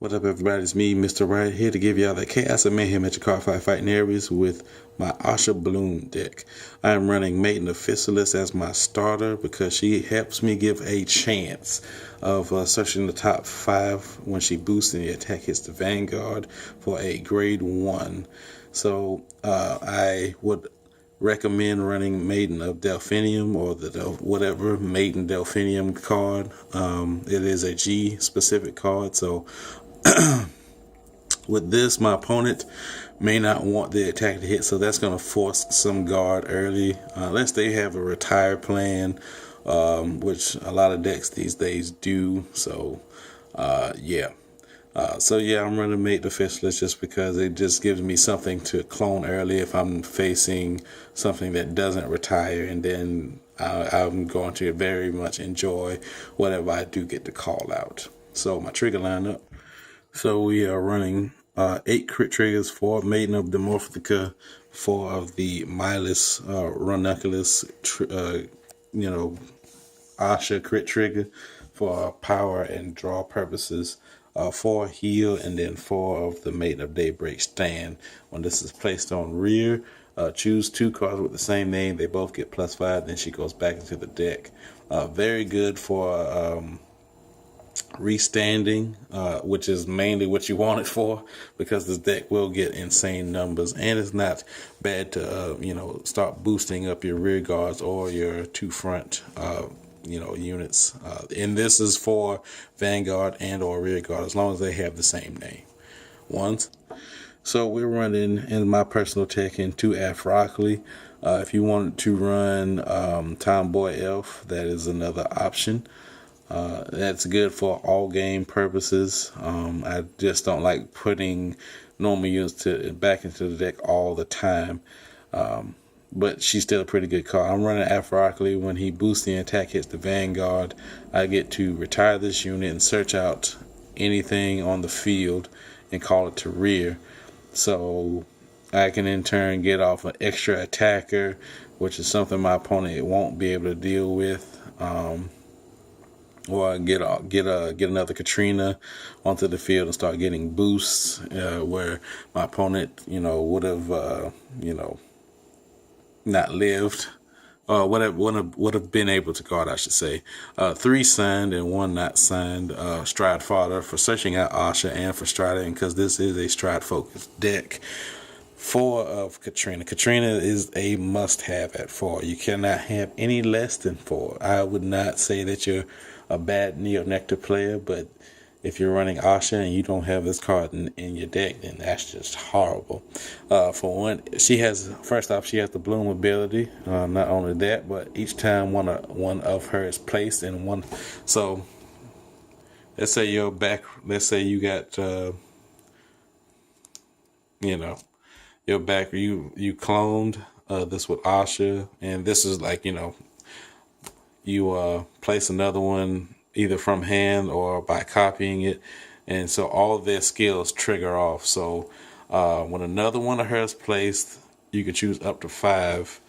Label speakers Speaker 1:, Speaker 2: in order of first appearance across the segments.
Speaker 1: What up, everybody? It's me, Mr. Right, here to give y'all the chaos and mayhem at your cardfight fighting areas with my Ahsha Bloom deck. I am running Maiden of Fissilus as my starter because she helps me give a chance of searching the top 5 when she boosts and the attack hits the Vanguard for a grade 1. So I would recommend running Maiden of Delphinium or the whatever Maiden Delphinium card. It is a G specific card, so with this, my opponent may not want the attack to hit, so that's going to force some guard early, unless they have a retire plan, which a lot of decks these days do. So, yeah. I'm running Mate the Fishless just because it just gives me something to clone early if I'm facing something that doesn't retire, and then I'm going to very much enjoy whatever I do get to call out. So my trigger lineup. So we are running 8 crit triggers, 4 Maiden of Dimorphica, 4 of the Milas Ranunculus, Ahsha crit trigger for power and draw purposes, 4 heal, and then 4 of the Maiden of Daybreak stand. When this is placed on rear, choose 2 cards with the same name. They both get +5. Then she goes back into the deck. Very good for restanding, which is mainly what you want it for, because this deck will get insane numbers, and it's not bad to start boosting up your rear guards or your 2 front units, and this is for Vanguard and or rear guard as long as they have the same name ones. So we're running, in my personal tech, in 2 Afrockley. If you want to run Tomboy Elf, that is another option. That's good for all game purposes. I just don't like putting normal units back into the deck all the time. But she's still a pretty good card. I'm running Afrockley. When he boosts the attack hits the Vanguard, I get to retire this unit and search out anything on the field and call it to rear. So I can in turn get off an extra attacker, which is something my opponent won't be able to deal with. Or get another Katrina onto the field and start getting boosts, where my opponent, would have, not lived, would have been able to guard, I should say. 3 signed and 1 not signed. Stride fodder for searching out Ahsha and for striding, because this is a stride focused deck. 4 of Katrina. Katrina is a must-have at 4. You cannot have any less than 4. I would not say that you're a bad Nectar player, but if you're running Ahsha and you don't have this card in your deck, then that's just horrible. For one, she has the Bloom ability. Not only that, but each time one of her is placed in one. So let's say you're back. Let's say you got your back. You cloned this with Ahsha, and this is like you place another one either from hand or by copying it, and so all of their skills trigger off. So when another one of hers placed, you can choose up to 5.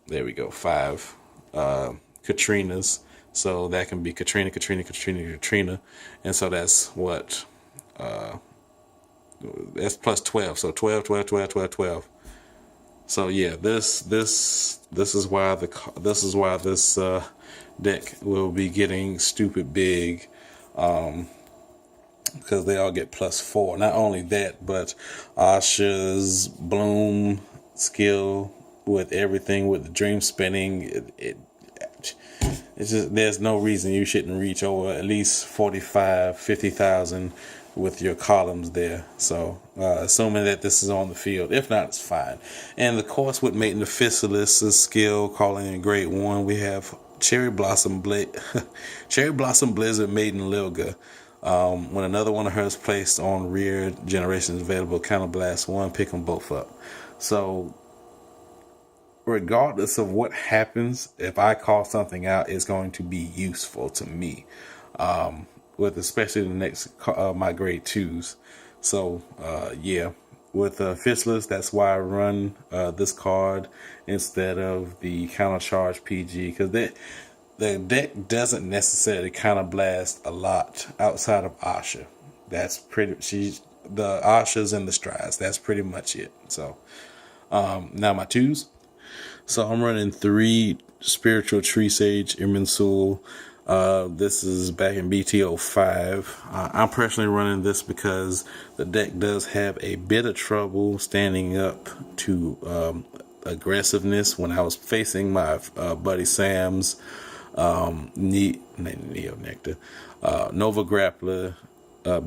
Speaker 1: There we go, 5 Katrinas. So that can be Katrina, and so that's what that's plus 12. So 12, 12, 12, 12, 12. So yeah, this is why this deck will be getting stupid big, because they all get +4. Not only that, but Ahsha's Bloom skill with everything with the dream spinning, it's just, there's no reason you shouldn't reach over at least 50,000 with your columns there. So assuming that this is on the field, if not, it's fine. And of course, with Maiden the Fissilus' skill calling in grade 1, we have Cherry Blossom Blizzard Maiden Lilga. When another one of hers placed on rear generation is available, counterblast 1, pick them both up. So regardless of what happens, if I call something out, it's going to be useful to me. With especially the next my grade 2s. So yeah, with Fistless, that's why I run this card instead of the counter charge PG, because the deck doesn't necessarily counter blast a lot outside of Ahsha. That's pretty. She's the Ahshas and the strides. That's pretty much it. So now my twos. So I'm running 3 spiritual tree sage Irminsul. This is back in BT05. I'm personally running this because the deck does have a bit of trouble standing up to aggressiveness when I was facing my buddy Sam's Neo Nectar, Nova Grappler,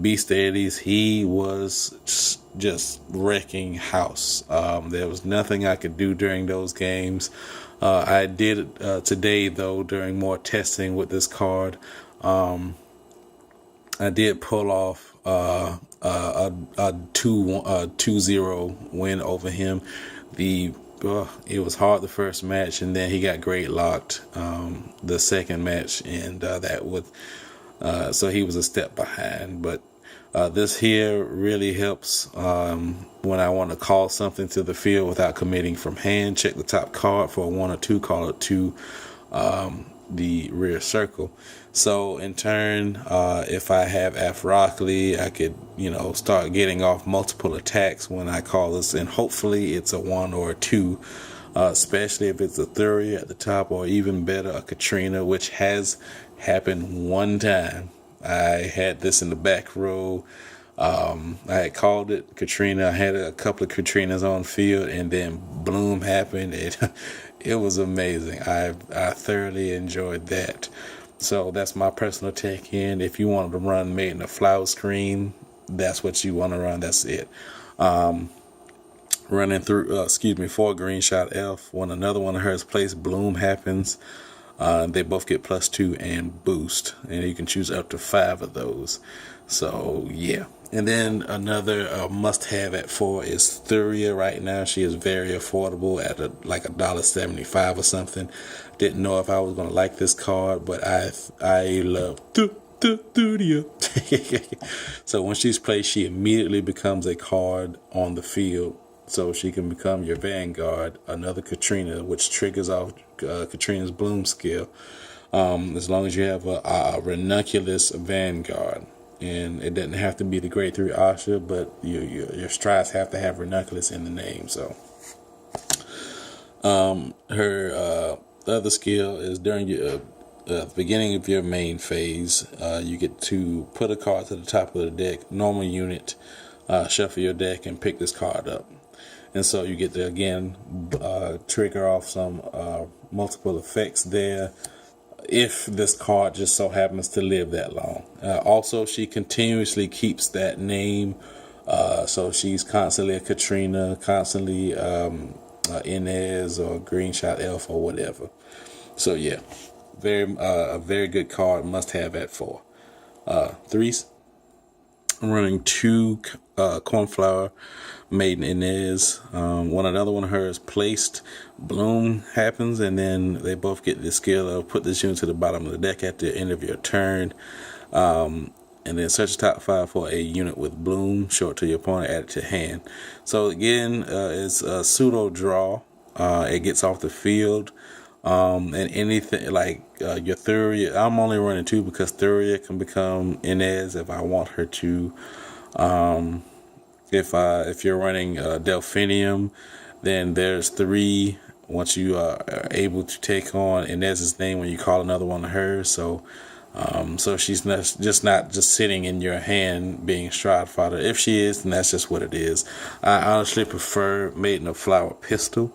Speaker 1: Beast Eddies. He was just wrecking house. There was nothing I could do during those games. I did today though during more testing with this card. I did pull off a 2-0 win over him. It was hard the first match, and then he got grade locked the second match, and that would so he was a step behind. But this here really helps when I want to call something to the field without committing from hand. Check the top card for a 1 or 2, call it to the rear circle. So in turn, if I have Afrockley, I could, start getting off multiple attacks when I call this, and hopefully it's a 1 or a 2, especially if it's a Thuria at the top, or even better, a Katrina, which has happened one time. I had this in the back row. I had called it Katrina. I had a couple of Katrinas on field, and then Bloom happened. It was amazing. I thoroughly enjoyed that. So that's my personal tech in. If you wanted to run Made in a Flower Screen, that's what you want to run. That's it. Running through, 4 Green Shot Elf. When another one of hers plays Bloom happens, they both get +2 and boost, and you can choose up to 5 of those. So yeah. And then another must-have at 4 is Thuria. Right now, she is very affordable at like $1.75 or something. Didn't know if I was gonna like this card, but I love Thuria. So when she's played, she immediately becomes a card on the field. So she can become your Vanguard, another Katrina, which triggers off Katrina's Bloom skill. As long as you have a Ranunculus Vanguard. And it doesn't have to be the grade 3 Ahsha, but your strides have to have Ranunculus in the name. So her other skill is during the beginning of your main phase, you get to put a card to the top of the deck, normal unit, shuffle your deck, and pick this card up. And so you get to, again, trigger off some multiple effects there, if this card just so happens to live that long. Also, she continuously keeps that name, so she's constantly a Katrina, constantly Inez or Green Shot Elf or whatever. So yeah, a very good card, must have at 4. 3s, I'm running 2 Cornflower Maiden Inez. When another one of hers placed, Bloom happens, and then they both get the skill of put this unit to the bottom of the deck at the end of your turn, and then search the top 5 for a unit with Bloom, show it to your opponent, add it to hand. So again, it's a pseudo draw. It gets off the field, and anything like your Thuria. I'm only running 2 because Thuria can become Inez if I want her to. If you're running Delphinium, then there's 3. Once you are able to take on Inez's name when you call another one of hers, so she's not just sitting in your hand being stride fodder. If she is, then that's just what it is. I honestly prefer Maiden of Flower Pistol.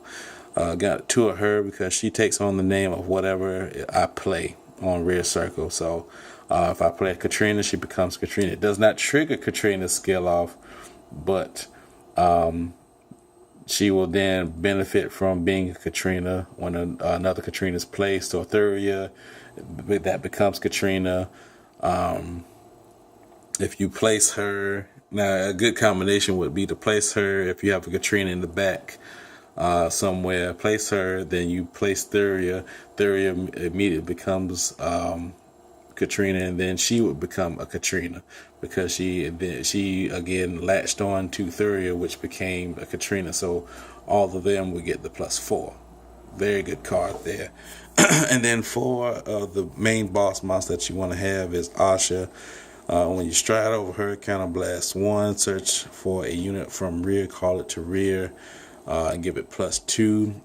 Speaker 1: Got 2 of her because she takes on the name of whatever I play on rear circle. So if I play Katrina, she becomes Katrina. It does not trigger Katrina's skill off, but she will then benefit from being a Katrina when another Katrina is placed, or Thuria, that becomes Katrina. If you place her, now a good combination would be to place her if you have a Katrina in the back somewhere, place her, then you place Thuria. Thuria immediately becomes Katrina, and then she would become a Katrina because she again latched on to Thuria, which became a Katrina. So all of them would get the +4. Very good card there. And then for the main boss monster that you want to have is Ahsha. When you stride over her, counterblast 1, search for a unit from rear, call it to rear, and give it +2.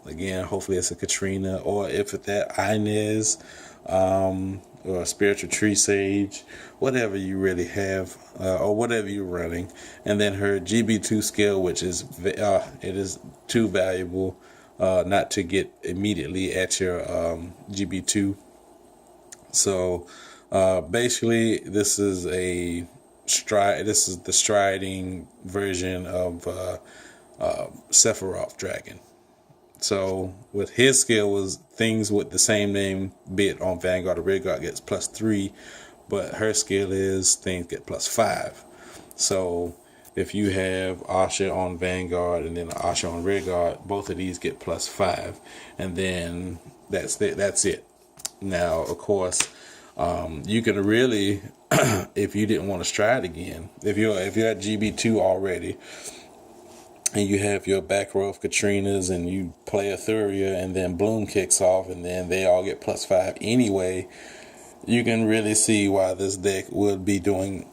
Speaker 1: Again, hopefully it's a Katrina, or if it's that Inez, or a spiritual tree sage, whatever you really have, or whatever you're running. And then her GB2 skill, which is it is too valuable not to get immediately at your GB2. So basically, this is the striding version of Sephiroth Dragon. So with his skill was things with the same name, be it on Vanguard or Rearguard, gets +3, but her skill is things get +5. So if you have Ahsha on Vanguard and then Ahsha on Rearguard, both of these get +5, and then that's it. Now, of course, you can really, if you didn't want to stride again, if you're at GB2 already, and you have your back row of Katrinas, and you play a Thuria, and then Bloom kicks off, and then they all get +5 anyway, you can really see why this deck would be doing,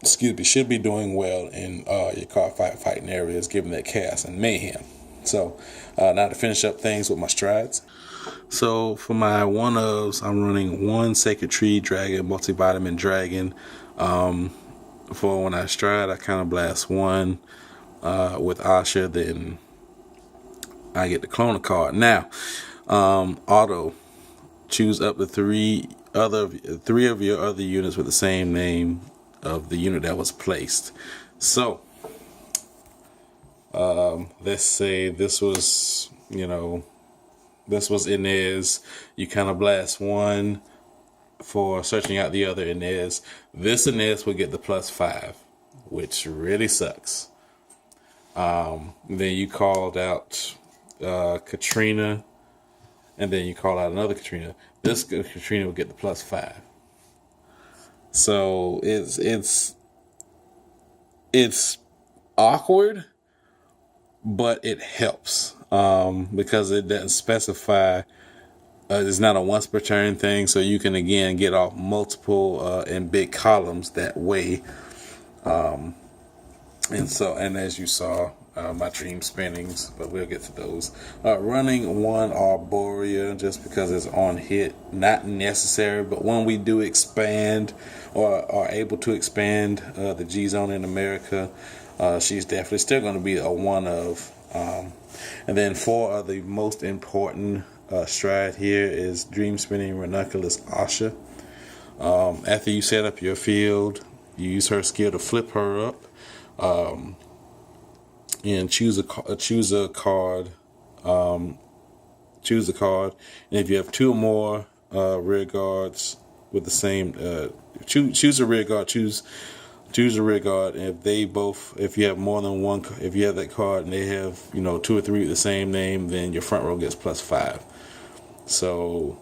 Speaker 1: should be doing well in your card fighting areas, given that chaos and mayhem. So now to finish up things with my strides. So for my one-ofs, I'm running 1 Sacred Tree Dragon, Multivitamin Dragon. For when I stride, I counterblast 1 with Ahsha, then I get the clone a card. Now, auto, choose up to three of your other units with the same name of the unit that was placed. So, let's say this was Inez. You counterblast 1 for searching out the other Inez. This Inez will get the +5, which really sucks. Then you called out Katrina, and then you call out another Katrina. This Katrina will get the +5. So it's awkward, but it helps because it doesn't specify. It's not a once per turn thing, so you can again get off multiple in big columns that way. And as you saw, my dream spinnings, but we'll get to those. Running 1 Arborea just because it's on hit, not necessary, but when we do expand or are able to expand the G Zone in America, she's definitely still going to be a one of. And then 4 of the most important stride here is Dream Spinning Ranunculus Ahsha. After you set up your field, you use her skill to flip her up, and choose a card. Choose a card, and if you have 2 or more rear guards with the same, choose a rear guard. Choose a rear guard, and if you have more than one, if you have that card and they have 2 or 3 with the same name, then your front row gets +5. So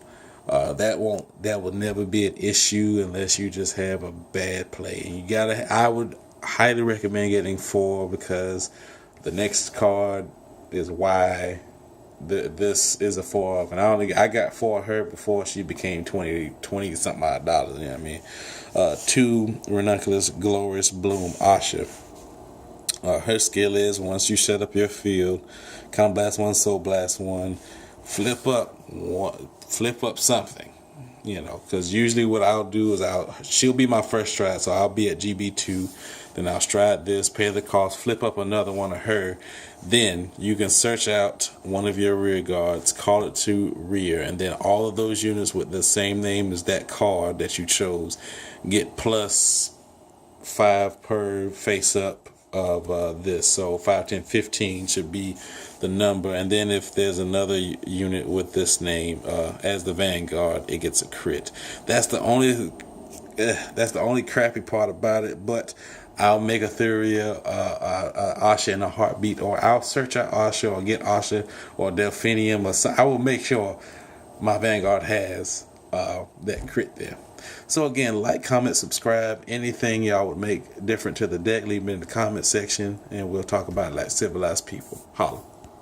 Speaker 1: that will never be an issue unless you just have a bad play. And I would highly recommend getting 4, because the next card is why this is a 4 of, and I got 4 of her before she became 20 something odd dollars. You know what I mean? 2 Ranunculus Glorious Bloom Ahsha. Her skill is, once you set up your field, counterblast 1, soul blast 1, flip up something. Because usually what I'll do is she'll be my first stride, so I'll be at GB2, then I'll stride this, pay the cost, flip up another one of her. Then you can search out one of your rear guards, call it to rear, and then all of those units with the same name as that card that you chose get +5 per face up of this. So 5, 10, 15 should be the number, and then if there's another unit with this name as the Vanguard, it gets a crit. That's the only crappy part about it. But I'll make a Thuria, Ahsha in a heartbeat, or I'll search out Ahsha or get Ahsha or Delphinium, or I will make sure my Vanguard has that crit there. So again, like, comment, subscribe. Anything y'all would make different to the deck, leave it in the comment section, and we'll talk about it like civilized people. Holla.